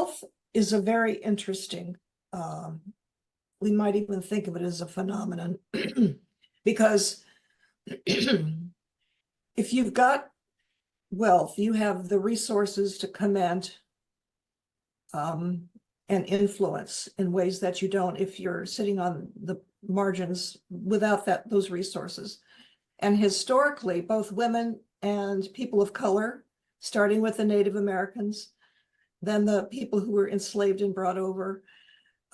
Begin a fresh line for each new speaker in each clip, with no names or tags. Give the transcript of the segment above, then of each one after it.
wealth is a very interesting, we might even think of it as a phenomenon, because if you've got wealth, you have the resources to command and influence in ways that you don't if you're sitting on the margins without those resources. And historically, both women and people of color, starting with the Native Americans, then the people who were enslaved and brought over,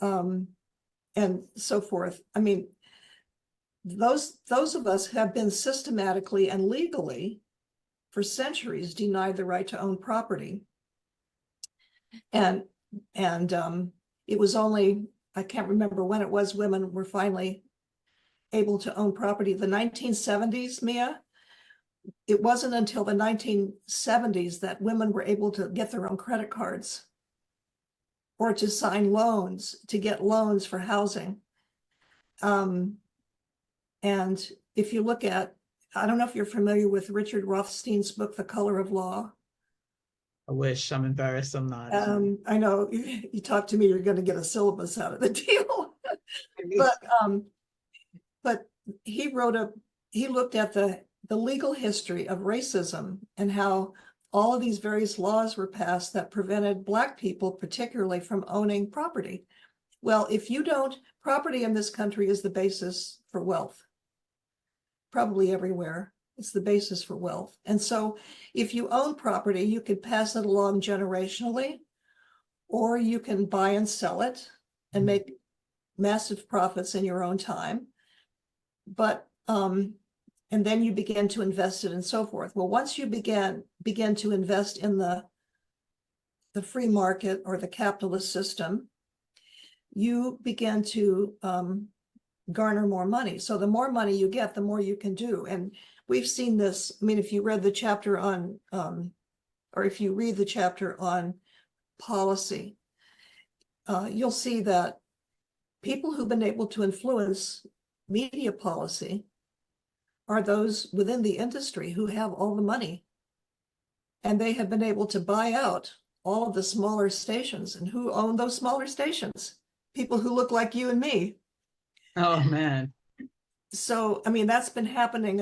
and so forth. I mean, those of us have been systematically and legally for centuries denied the right to own property. And it was only, I can't remember when it was, women were finally able to own property. The 1970s, Mia, it wasn't until the 1970s that women were able to get their own credit cards or to sign loans, to get loans for housing. And if you look at, I don't know if you're familiar with Richard Rothstein's book, The Color of Law.
I wish. I'm embarrassed I'm not.
I know you talk to me, you're going to get a syllabus out of the deal. but he looked at the legal history of racism and how all of these various laws were passed that prevented Black people particularly from owning property. Well, if you don't, property in this country is the basis for wealth. Probably everywhere, it's the basis for wealth. And so if you own property, you can pass it along generationally, or you can buy and sell it and make massive profits in your own time. But and then you begin to invest it and so forth. Well, once you begin to invest in the free market or the capitalist system, you begin to garner more money. So the more money you get, the more you can do. And we've seen this. I mean, if you read the chapter on, or if you read the chapter on policy, you'll see that people who've been able to influence media policy are those within the industry who have all the money. And they have been able to buy out all of the smaller stations. And who own those smaller stations? People who look like you and me.
Oh, man.
So, I mean, that's been happening